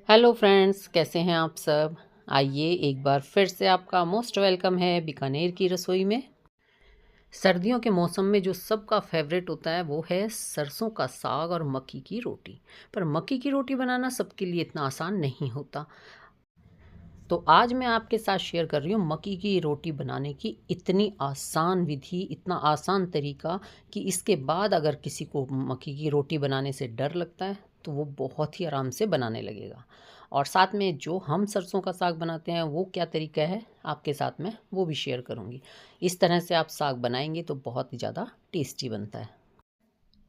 Hello friends, कैसे हैं आप सब। आइए एक बार फिर से आपका मोस्ट वेलकम है बीकानेर की रसोई में। सर्दियों के मौसम में जो सबका फेवरेट होता है वो है सरसों का साग और मक्की की रोटी। पर मक्की की रोटी बनाना सबके लिए इतना आसान नहीं होता। तो आज मैं आपके साथ शेयर कर रही हूँ मक्की की रोटी बनाने की इतनी आसान विधि, इतना आसान तरीका कि इसके बाद अगर किसी को मक्की की रोटी बनाने से डर लगता है तो वो बहुत ही आराम से बनाने लगेगा। और साथ में जो हम सरसों का साग बनाते हैं वो क्या तरीका है आपके साथ में वो भी शेयर करूँगी। इस तरह से आप साग बनाएंगे तो बहुत ही ज़्यादा टेस्टी बनता है।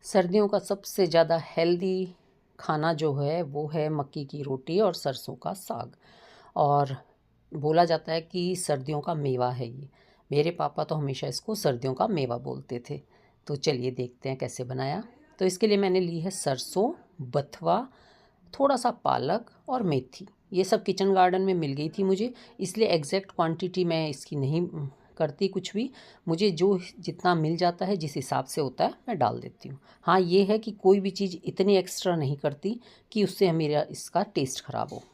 सर्दियों का सबसे ज़्यादा हेल्दी खाना जो है वो है मक्की की रोटी और सरसों का साग। और बोला जाता है कि सर्दियों का मेवा है ये। मेरे पापा तो हमेशा इसको सर्दियों का मेवा बोलते थे। तो चलिए देखते हैं कैसे बनाया। तो इसके लिए मैंने ली है सरसों, बथुआ, थोड़ा सा पालक और मेथी। ये सब किचन गार्डन में मिल गई थी मुझे, इसलिए एग्जैक्ट क्वांटिटी मैं इसकी नहीं करती कुछ भी। मुझे जो जितना मिल जाता है जिस हिसाब से होता है मैं डाल देती हूँ। हाँ, ये है कि कोई भी चीज़ इतनी एक्स्ट्रा नहीं करती कि उससे मेरा इसका टेस्ट ख़राब हो।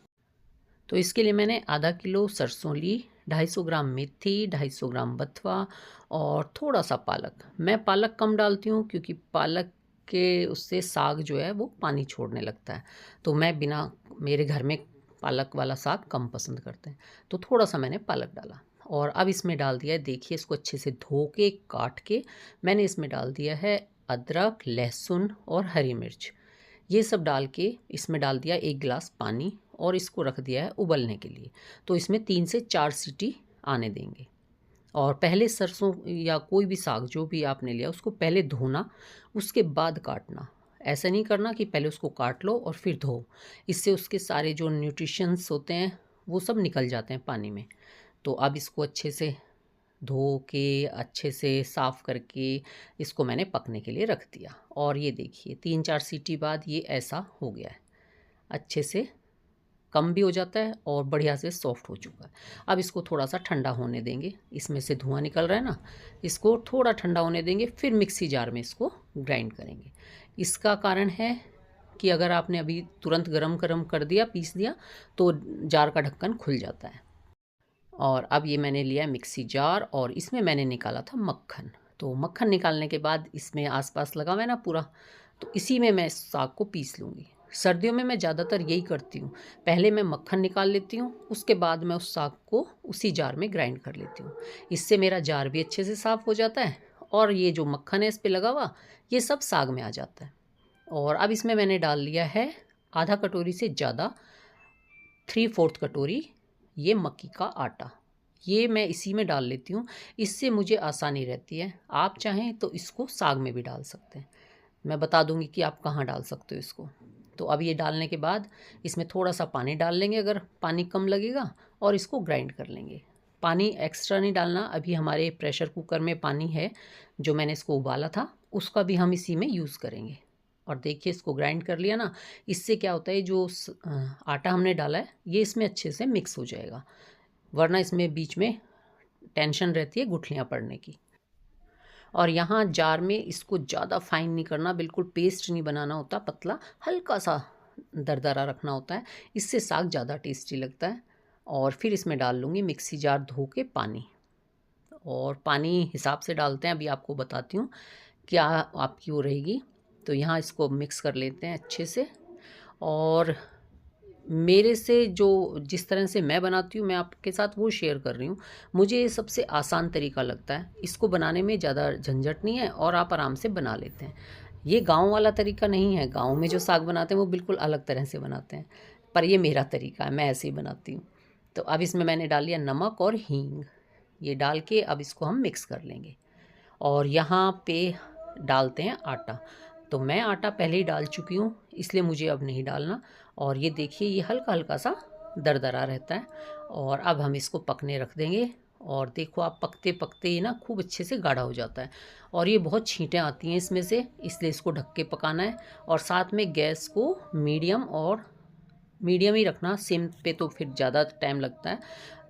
तो इसके लिए मैंने आधा किलो सरसों ली, 250 ग्राम मेथी, 250 ग्राम बथुआ और थोड़ा सा पालक। मैं पालक कम डालती हूँ क्योंकि पालक के उससे साग जो है वो पानी छोड़ने लगता है। तो मैं बिना, मेरे घर में पालक वाला साग कम पसंद करते हैं, तो थोड़ा सा मैंने पालक डाला। और अब इसमें डाल दिया है, देखिए इसको अच्छे से धो के काट के मैंने इसमें डाल दिया है अदरक, लहसुन और हरी मिर्च। ये सब डाल के इसमें डाल दिया 1 गिलास पानी और इसको रख दिया है उबलने के लिए। तो इसमें 3 से 4 सीटी आने देंगे। और पहले सरसों या कोई भी साग जो भी आपने लिया उसको पहले धोना, उसके बाद काटना। ऐसा नहीं करना कि पहले उसको काट लो और फिर धो। इससे उसके सारे जो न्यूट्रिशंस होते हैं वो सब निकल जाते हैं पानी में। तो अब इसको अच्छे से धो के अच्छे से साफ़ करके इसको मैंने पकने के लिए रख दिया। और ये देखिए 3 4 सीटी बाद ये ऐसा हो गया है, अच्छे से कम भी हो जाता है और बढ़िया से सॉफ्ट हो चुका है। अब इसको थोड़ा सा ठंडा होने देंगे, इसमें से धुआं निकल रहा है ना, इसको थोड़ा ठंडा होने देंगे, फिर मिक्सी जार में इसको ग्राइंड करेंगे। इसका कारण है कि अगर आपने अभी तुरंत गरम गरम कर दिया, पीस दिया, तो जार का ढक्कन खुल जाता है। और अब ये मैंने लिया मिक्सी जार और इसमें मैंने निकाला था मक्खन। तो मक्खन निकालने के बाद इसमें आसपास लगा हुआ है ना पूरा, तो इसी में मैं इस साग को पीस लूँगी। सर्दियों में मैं ज़्यादातर यही करती हूँ, पहले मैं मक्खन निकाल लेती हूँ, उसके बाद मैं उस साग को उसी जार में ग्राइंड कर लेती हूँ। इससे मेरा जार भी अच्छे से साफ़ हो जाता है और ये जो मक्खन है इस पर लगा हुआ ये सब साग में आ जाता है। और अब इसमें मैंने डाल लिया है आधा कटोरी से ज़्यादा, 3/4 कटोरी ये मक्की का आटा। ये मैं इसी में डाल लेती हूँ, इससे मुझे आसानी रहती है। आप चाहें तो इसको साग में भी डाल सकते हैं, मैं बता दूंगी कि आप कहाँ डाल सकते हो इसको। तो अब ये डालने के बाद इसमें थोड़ा सा पानी डाल लेंगे अगर पानी कम लगेगा, और इसको ग्राइंड कर लेंगे। पानी एक्स्ट्रा नहीं डालना, अभी हमारे प्रेशर कुकर में पानी है जो मैंने इसको उबाला था, उसका भी हम इसी में यूज़ करेंगे। और देखिए इसको ग्राइंड कर लिया ना, इससे क्या होता है जो आटा हमने डाला है ये इसमें अच्छे से मिक्स हो जाएगा, वरना इसमें बीच में टेंशन रहती है गुठलियाँ पड़ने की। और यहाँ जार में इसको ज़्यादा फाइन नहीं करना, बिल्कुल पेस्ट नहीं बनाना होता, पतला हल्का सा दरदरा रखना होता है, इससे साग ज़्यादा टेस्टी लगता है। और फिर इसमें डाल लूँगी मिक्सी जार धो के पानी, और पानी हिसाब से डालते हैं, अभी आपको बताती हूँ क्या आपकी वो रहेगी। तो यहाँ इसको मिक्स कर लेते हैं अच्छे से। और मेरे से जो जिस तरह से मैं बनाती हूँ मैं आपके साथ वो शेयर कर रही हूँ। मुझे ये सबसे आसान तरीका लगता है, इसको बनाने में ज़्यादा झंझट नहीं है और आप आराम से बना लेते हैं। ये गांव वाला तरीका नहीं है, गांव में जो साग बनाते हैं वो बिल्कुल अलग तरह से बनाते हैं, पर ये मेरा तरीका है, मैं ऐसे ही बनाती हूँ। तो अब इसमें मैंने डाल लिया नमक और हींग, ये डाल के अब इसको हम मिक्स कर लेंगे। और यहाँ पे डालते हैं आटा। तो मैं आटा पहले ही डाल चुकी हूँ इसलिए मुझे अब नहीं डालना। और ये देखिए ये हल्का हल्का सा दरदरा रहता है। और अब हम इसको पकने रख देंगे। और देखो आप पकते पकते ही ना खूब अच्छे से गाढ़ा हो जाता है, और ये बहुत छींटें आती हैं इसमें से, इसलिए इसको ढक के पकाना है। और साथ में गैस को मीडियम ही रखना, सिम पे तो फिर ज़्यादा टाइम लगता है।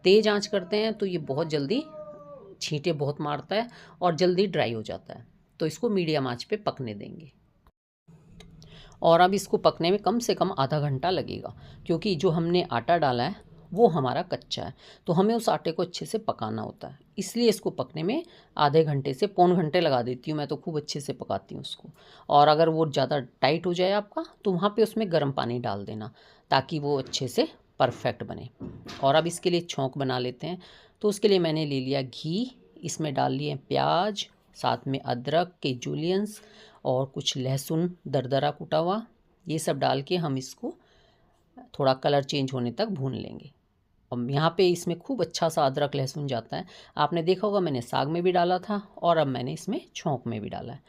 तेज़ आंच करते हैं तो ये बहुत जल्दी छींटे बहुत मारता है और जल्दी ड्राई हो जाता है, तो इसको मीडियम आंच पे पकने देंगे। और अब इसको पकने में कम से कम आधा घंटा लगेगा, क्योंकि जो हमने आटा डाला है वो हमारा कच्चा है, तो हमें उस आटे को अच्छे से पकाना होता है। इसलिए इसको पकने में आधे घंटे से पौन घंटे लगा देती हूँ मैं, तो खूब अच्छे से पकाती हूँ उसको। और अगर वो ज़्यादा टाइट हो जाए आपका, तो वहाँ पे उसमें गर्म पानी डाल देना, ताकि वो अच्छे से परफेक्ट बने। और अब इसके लिए छौंक बना लेते हैं। तो उसके लिए मैंने ले लिया घी, इसमें डाल लिए प्याज, साथ में अदरक के जूलियंस और कुछ लहसुन दरदरा कुटा हुआ। ये सब डाल के हम इसको थोड़ा कलर चेंज होने तक भून लेंगे। अब यहाँ पे इसमें खूब अच्छा सा अदरक लहसुन जाता है। आपने देखा होगा मैंने साग में भी डाला था और अब मैंने इसमें छौंक में भी डाला है।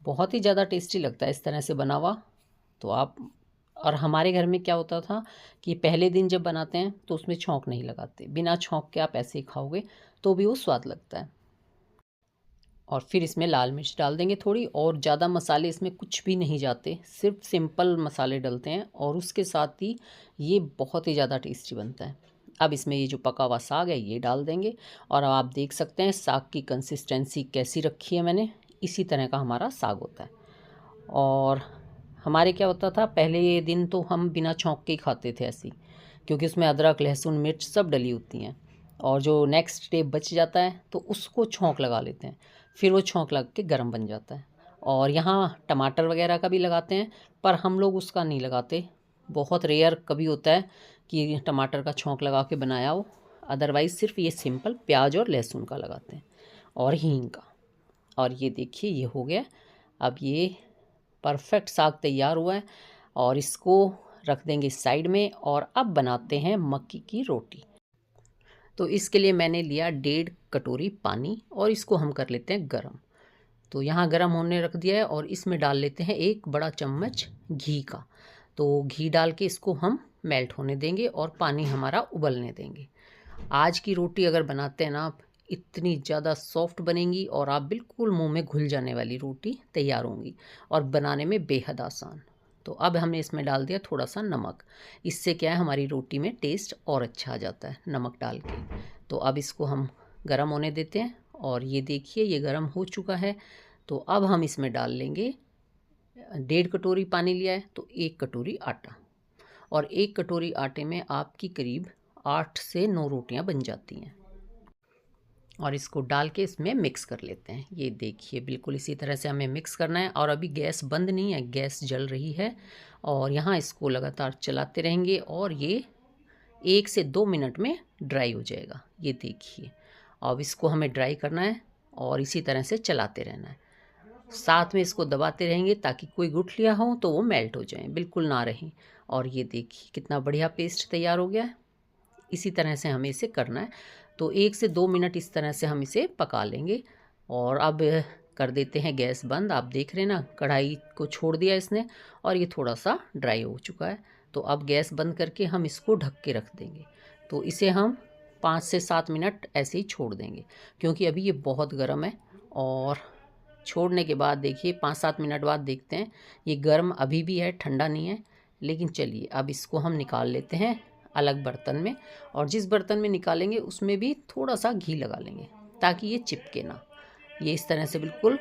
बहुत ही ज़्यादा टेस्टी लगता है इस तरह से बना हुआ। तो आप, और हमारे घर में क्या होता था कि पहले दिन जब बनाते हैं तो उसमें छौंक नहीं लगाते, बिना छौंक के आप ऐसे ही खाओगे तो भी वो स्वाद लगता है। और फिर इसमें लाल मिर्च डाल देंगे थोड़ी, और ज़्यादा मसाले इसमें कुछ भी नहीं जाते, सिर्फ सिंपल मसाले डलते हैं और उसके साथ ही ये बहुत ही ज़्यादा टेस्टी बनता है। अब इसमें ये जो पका हुआ साग है ये डाल देंगे, और अब आप देख सकते हैं साग की कंसिस्टेंसी कैसी रखी है मैंने, इसी तरह का हमारा साग होता है। और हमारे क्या होता था, पहले दिन तो हम बिना छौंक के ही खाते थे ऐसे ही, क्योंकि उसमें अदरक लहसुन मिर्च सब डली होती हैं। और जो नेक्स्ट डे बच जाता है तो उसको छौंक लगा लेते हैं, फिर वो छौंक लग के गर्म बन जाता है। और यहाँ टमाटर वगैरह का भी लगाते हैं, पर हम लोग उसका नहीं लगाते। बहुत रेयर कभी होता है कि टमाटर का छौंक लगा के बनाया हो, अदरवाइज़ सिर्फ ये सिंपल प्याज और लहसुन का लगाते हैं, और हींग का। और ये देखिए ये हो गया। अब ये परफेक्ट साग तैयार हुआ है, और इसको रख देंगे साइड में। और अब बनाते हैं मक्की की रोटी। तो इसके लिए मैंने लिया 1.5 कटोरी पानी, और इसको हम कर लेते हैं गरम। तो यहाँ गरम होने रख दिया है, और इसमें डाल लेते हैं 1 बड़ा चम्मच घी का। तो घी डाल के इसको हम मेल्ट होने देंगे और पानी हमारा उबलने देंगे। आज की रोटी अगर बनाते हैं ना आप, इतनी ज़्यादा सॉफ्ट बनेंगी और आप बिल्कुल मुंह में घुल जाने वाली रोटी तैयार होंगी, और बनाने में बेहद आसान। तो अब हमने इसमें डाल दिया थोड़ा सा नमक। इससे क्या है, हमारी रोटी में टेस्ट और अच्छा आ जाता है नमक डाल के। तो अब इसको हम गरम होने देते हैं, और ये देखिए ये गरम हो चुका है। तो अब हम इसमें डाल लेंगे 1.5 कटोरी पानी लिया है तो 1 कटोरी आटा, और 1 कटोरी आटे में आपकी करीब 8 से 9 रोटियां बन जाती हैं। और इसको डाल के इसमें मिक्स कर लेते हैं। ये देखिए बिल्कुल इसी तरह से हमें मिक्स करना है। और अभी गैस बंद नहीं है, गैस जल रही है, और यहाँ इसको लगातार चलाते रहेंगे, और ये 1 से 2 मिनट में ड्राई हो जाएगा। ये देखिए अब इसको हमें ड्राई करना है, और इसी तरह से चलाते रहना है। साथ में इसको दबाते रहेंगे ताकि कोई गुठलियाँ हों तो वो मेल्ट हो जाएं, बिल्कुल ना रहें। और ये देखिए कितना बढ़िया पेस्ट तैयार हो गया है। इसी तरह से हमें इसे करना है। तो 1 से 2 मिनट इस तरह से हम इसे पका लेंगे। और अब कर देते हैं गैस बंद। आप देख रहे हैं ना, कढ़ाई को छोड़ दिया इसने, और ये थोड़ा सा ड्राई हो चुका है। तो अब गैस बंद करके हम इसको ढक के रख देंगे। तो इसे हम 5 से 7 मिनट ऐसे ही छोड़ देंगे, क्योंकि अभी ये बहुत गर्म है। और छोड़ने के बाद देखिए 5-7 मिनट बाद देखते हैं, ये गर्म अभी भी है, ठंडा नहीं है। लेकिन चलिए अब इसको हम निकाल लेते हैं अलग बर्तन में, और जिस बर्तन में निकालेंगे उसमें भी थोड़ा सा घी लगा लेंगे ताकि ये चिपके ना। ये इस तरह से बिल्कुल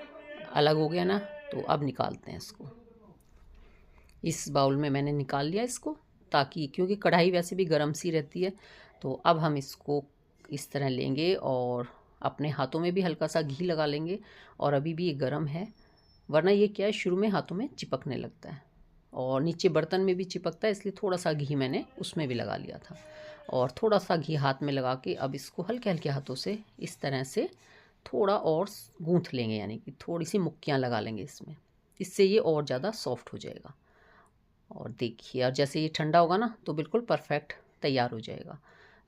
अलग हो गया ना। तो अब निकालते हैं इसको। इस बाउल में मैंने निकाल लिया इसको, ताकि क्योंकि कढ़ाई वैसे भी गर्म सी रहती है। तो अब हम इसको इस तरह लेंगे, और अपने हाथों में भी हल्का सा घी लगा लेंगे। और अभी भी ये गर्म है, वरना ये क्या है, शुरू में हाथों में चिपकने लगता है, और नीचे बर्तन में भी चिपकता है। इसलिए थोड़ा सा घी मैंने उसमें भी लगा लिया था। और थोड़ा सा घी हाथ में लगा के अब इसको हल्के हल्के हाथों से इस तरह से थोड़ा और गूँथ लेंगे, यानी कि थोड़ी सी मुक्कियाँ लगा लेंगे इसमें। इससे ये और ज़्यादा सॉफ्ट हो जाएगा। और देखिए, और जैसे ये ठंडा होगा ना तो बिल्कुल परफेक्ट तैयार हो जाएगा।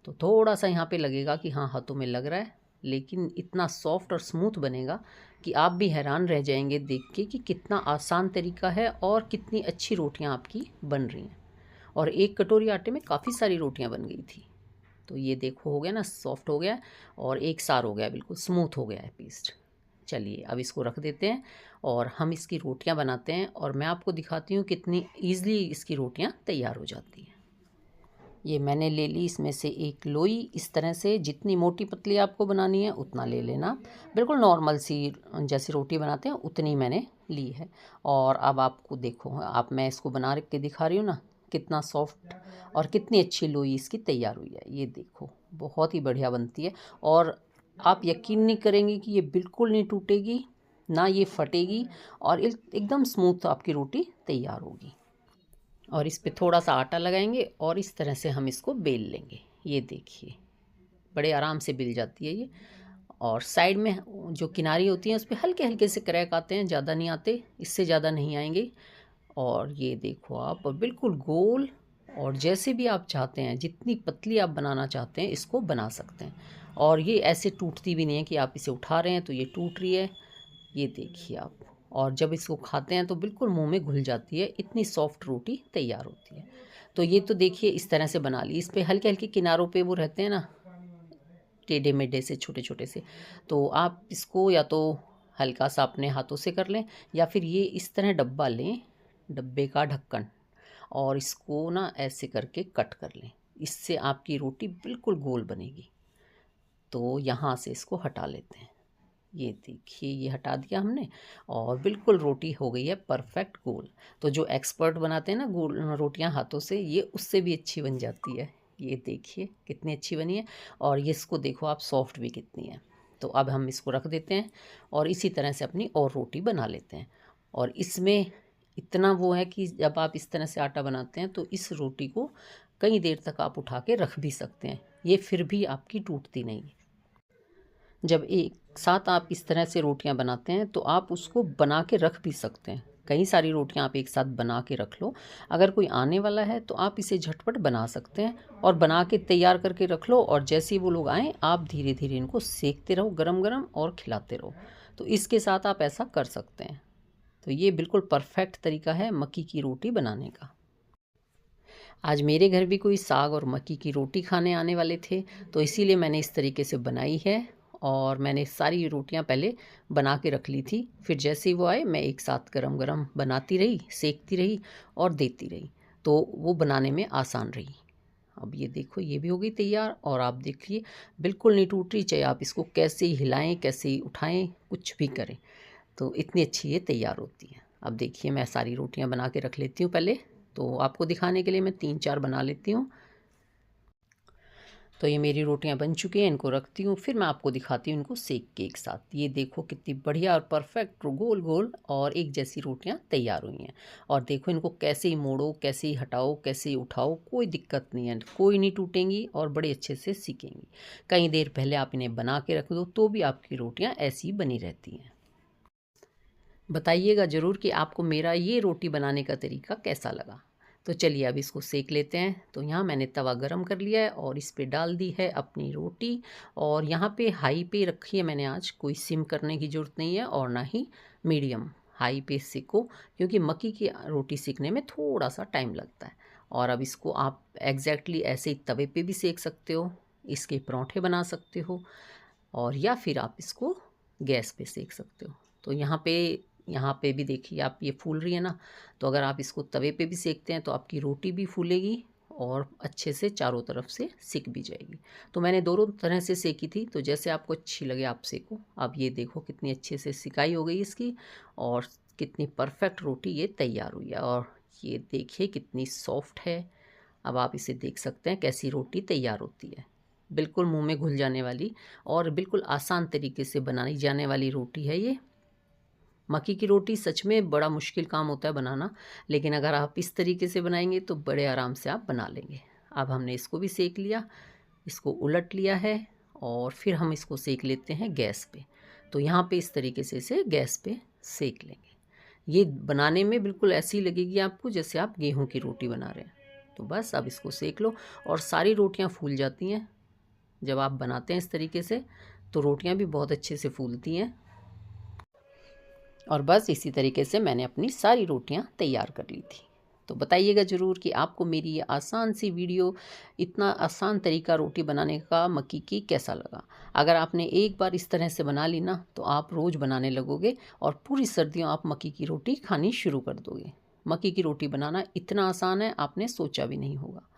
तो थोड़ा सा यहाँ पे लगेगा कि हाँ हाथों में लग रहा है, लेकिन इतना सॉफ्ट और स्मूथ बनेगा कि आप भी हैरान रह जाएंगे देख के कि कितना आसान तरीका है और कितनी अच्छी रोटियाँ आपकी बन रही हैं। और 1 कटोरी आटे में काफ़ी सारी रोटियाँ बन गई थी। तो ये देखो हो गया ना, सॉफ्ट हो गया, और एक सार हो गया, बिल्कुल स्मूथ हो गया है पेस्ट। चलिए अब इसको रख देते हैं, और हम इसकी रोटियां बनाते हैं, और मैं आपको दिखाती हूँ कितनी ईज़िली इसकी रोटियां तैयार हो जाती हैं। ये मैंने ले ली इसमें से एक लोई। इस तरह से जितनी मोटी पतली आपको बनानी है उतना ले लेना। बिल्कुल नॉर्मल सी जैसी रोटी बनाते हैं उतनी मैंने ली है। और अब आपको देखो, आप मैं इसको बना के दिखा रही हूँ ना, कितना सॉफ्ट और कितनी अच्छी लोई इसकी तैयार हुई है। ये देखो, बहुत ही बढ़िया बनती है। और आप यकीन नहीं करेंगे कि ये बिल्कुल नहीं टूटेगी, ना ये फटेगी, और एकदम स्मूथ आपकी रोटी तैयार होगी। और इस पे थोड़ा सा आटा लगाएंगे और इस तरह से हम इसको बेल लेंगे। ये देखिए, बड़े आराम से बेल जाती है ये। और साइड में जो किनारी होती हैं उस पर हल्के हल्के से क्रैक आते हैं, ज़्यादा नहीं आते, इससे ज़्यादा नहीं आएंगे। और ये देखो, आप बिल्कुल गोल, और जैसे भी आप चाहते हैं, जितनी पतली आप बनाना चाहते हैं इसको बना सकते हैं। और ये ऐसे टूटती भी नहीं है कि आप इसे उठा रहे हैं तो ये टूट रही है। ये देखिए आप, और जब इसको खाते हैं तो बिल्कुल मुंह में घुल जाती है, इतनी सॉफ्ट रोटी तैयार होती है। तो ये तो देखिए इस तरह से बना ली। इस पे हल्के हल्के किनारों पे वो रहते हैं ना, टेढ़े मेढ़े से, छोटे छोटे से, तो आप इसको या तो हल्का सा अपने हाथों से कर लें, या फिर ये इस तरह डब्बा लें, डब्बे का ढक्कन, और इसको ना ऐसे करके कट कर लें। इससे आपकी रोटी बिल्कुल गोल बनेगी। तो यहाँ से इसको हटा लेते हैं। ये देखिए, ये हटा दिया हमने, और बिल्कुल रोटी हो गई है परफेक्ट गोल। तो जो एक्सपर्ट बनाते हैं ना गोल रोटियां हाथों से, ये उससे भी अच्छी बन जाती है। ये देखिए कितनी अच्छी बनी है, और ये इसको देखो आप, सॉफ्ट भी कितनी है। तो अब हम इसको रख देते हैं और इसी तरह से अपनी और रोटी बना लेते हैं। और इसमें इतना वो है कि जब आप इस तरह से आटा बनाते हैं तो इस रोटी को कई देर तक आप उठा के रख भी सकते हैं, ये फिर भी आपकी टूटती नहीं है। जब एक साथ आप इस तरह से रोटियां बनाते हैं तो आप उसको बना के रख भी सकते हैं। कई सारी रोटियां आप एक साथ बना के रख लो। अगर कोई आने वाला है तो आप इसे झटपट बना सकते हैं, और बना के तैयार करके रख लो, और जैसे ही वो लोग आएँ आप धीरे धीरे इनको सेकते रहो गरम गरम, और खिलाते रहो। तो इसके साथ आप ऐसा कर सकते हैं। तो ये बिल्कुल परफेक्ट तरीका है मक्की की रोटी बनाने का। आज मेरे घर भी कोई साग और मक्की की रोटी खाने आने वाले थे, तो इसीलिए मैंने इस तरीके से बनाई है। और मैंने सारी रोटियां पहले बना के रख ली थी, फिर जैसे ही वो आए मैं एक साथ गरम गरम बनाती रही, सेकती रही और देती रही, तो वो बनाने में आसान रही। अब ये देखो, ये भी हो गई तैयार, और आप देखिए बिल्कुल नहीं टूट रही, चाहे आप इसको कैसे ही हिलाएं, कैसे ही उठाएं, कुछ भी करें, तो इतनी अच्छी ये तैयार होती है। अब देखिए, मैं सारी रोटियां बना के रख लेती हूँ पहले, तो आपको दिखाने के लिए मैं 3-4 बना लेती हूँ। तो ये मेरी रोटियां बन चुकी हैं, इनको रखती हूँ, फिर मैं आपको दिखाती हूँ इनको सेक के एक साथ। ये देखो कितनी बढ़िया और परफेक्ट गोल गोल और एक जैसी रोटियां तैयार हुई हैं। और देखो इनको कैसे ही मोड़ो, कैसे ही हटाओ, कैसे ही उठाओ, कोई दिक्कत नहीं है, कोई नहीं टूटेंगी और बड़े अच्छे से सीखेंगी। कई देर पहले आप इन्हें बना के रख दो तो भी आपकी रोटियाँ ऐसी ही बनी रहती हैं। बताइएगा ज़रूर कि आपको मेरा ये रोटी बनाने का तरीका कैसा लगा। तो चलिए अब इसको सेक लेते हैं। तो यहाँ मैंने तवा गरम कर लिया है और इस पे डाल दी है अपनी रोटी, और यहाँ पे हाई पे रखी है मैंने। आज कोई सिम करने की ज़रूरत नहीं है और ना ही मीडियम, हाई पे सेको, क्योंकि मक्की की रोटी सेकने में थोड़ा सा टाइम लगता है। और अब इसको आप एग्जैक्टली ऐसे ही तवे पे भी सेक सकते हो, इसके पराठे बना सकते हो, और या फिर आप इसको गैस पे सेक सकते हो। तो यहाँ पे भी देखिए आप, ये फूल रही है ना, तो अगर आप इसको तवे पे भी सेकते हैं तो आपकी रोटी भी फूलेगी और अच्छे से चारों तरफ से सिक भी जाएगी। तो मैंने दोनों तरह से सेकी थी, तो जैसे आपको अच्छी लगे आप सेको। अब ये देखो कितनी अच्छे से सिकाई हो गई इसकी, और कितनी परफेक्ट रोटी ये तैयार हुई है, और ये देखिए कितनी सॉफ्ट है। अब आप इसे देख सकते हैं कैसी रोटी तैयार होती है। बिल्कुल मुंह में घुल जाने वाली और बिल्कुल आसान तरीके से बनाई जाने वाली रोटी है ये। मक्की की रोटी सच में बड़ा मुश्किल काम होता है बनाना, लेकिन अगर आप इस तरीके से बनाएंगे तो बड़े आराम से आप बना लेंगे। अब हमने इसको भी सेक लिया, इसको उलट लिया है, और फिर हम इसको सेक लेते हैं गैस पे। तो यहाँ पे इस तरीके से इसे गैस पे सेक लेंगे। ये बनाने में बिल्कुल ऐसी लगेगी आपको जैसे आप गेहूं की रोटी बना रहे हैं। तो बस अब इसको सेक लो, और सारी रोटियां फूल जाती हैं जब आप बनाते हैं इस तरीके से, तो रोटियां भी बहुत अच्छे से फूलती हैं। और बस इसी तरीके से मैंने अपनी सारी रोटियां तैयार कर ली थी। तो बताइएगा ज़रूर कि आपको मेरी ये आसान सी वीडियो, इतना आसान तरीका रोटी बनाने का मक्की की कैसा लगा। अगर आपने एक बार इस तरह से बना ली ना, तो आप रोज़ बनाने लगोगे और पूरी सर्दियों आप मक्की की रोटी खानी शुरू कर दोगे। मक्की की रोटी बनाना इतना आसान है, आपने सोचा भी नहीं होगा।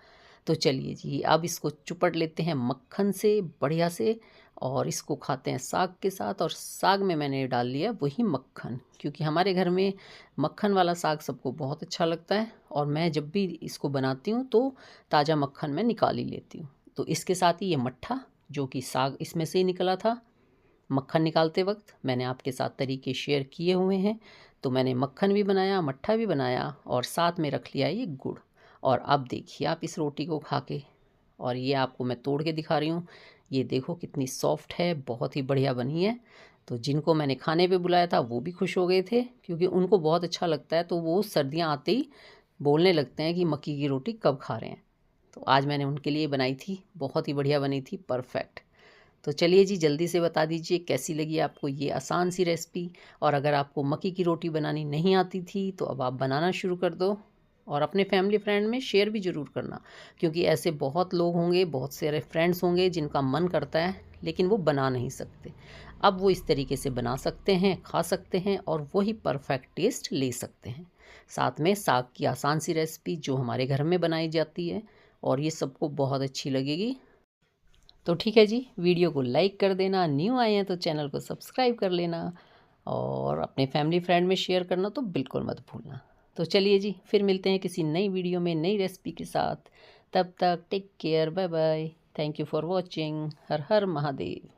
तो चलिए जी, अब इसको चुपड़ लेते हैं मक्खन से बढ़िया से और इसको खाते हैं साग के साथ। और साग में मैंने डाल लिया वही मक्खन, क्योंकि हमारे घर में मक्खन वाला साग सबको बहुत अच्छा लगता है और मैं जब भी इसको बनाती हूँ तो ताज़ा मक्खन मैं निकाल ही लेती हूँ। तो इसके साथ ही ये मट्ठा, जो कि साग इसमें से ही निकला था, मक्खन निकालते वक्त मैंने आपके साथ तरीके शेयर किए हुए हैं। तो मैंने मक्खन भी बनाया, मट्ठा भी बनाया और साथ में रख लिया ये गुड़। और अब देखिए आप इस रोटी को खा के, और ये आपको मैं तोड़ के दिखा रही हूँ, ये देखो कितनी सॉफ्ट है, बहुत ही बढ़िया बनी है। तो जिनको मैंने खाने पे बुलाया था वो भी खुश हो गए थे, क्योंकि उनको बहुत अच्छा लगता है। तो वो सर्दियाँ आते ही बोलने लगते हैं कि मक्की की रोटी कब खा रहे हैं। तो आज मैंने उनके लिए बनाई थी, बहुत ही बढ़िया बनी थी, परफेक्ट। तो चलिए जी, जल्दी से बता दीजिए कैसी लगी आपको ये आसान सी रेसिपी। और अगर आपको मक्की की रोटी बनानी नहीं आती थी तो अब आप बनाना शुरू कर दो और अपने फैमिली फ्रेंड में शेयर भी ज़रूर करना, क्योंकि ऐसे बहुत लोग होंगे, बहुत सारे फ्रेंड्स होंगे जिनका मन करता है लेकिन वो बना नहीं सकते। अब वो इस तरीके से बना सकते हैं, खा सकते हैं और वही परफेक्ट टेस्ट ले सकते हैं। साथ में साग की आसान सी रेसिपी जो हमारे घर में बनाई जाती है और ये सबको बहुत अच्छी लगेगी। तो ठीक है जी, वीडियो को लाइक कर देना, न्यू आए हैं तो चैनल को सब्सक्राइब कर लेना और अपने फैमिली फ्रेंड में शेयर करना तो बिल्कुल मत भूलना। तो चलिए जी, फिर मिलते हैं किसी नई वीडियो में नई रेसिपी के साथ। तब तक take care, bye bye, thank you for watching. Har Har Mahadev.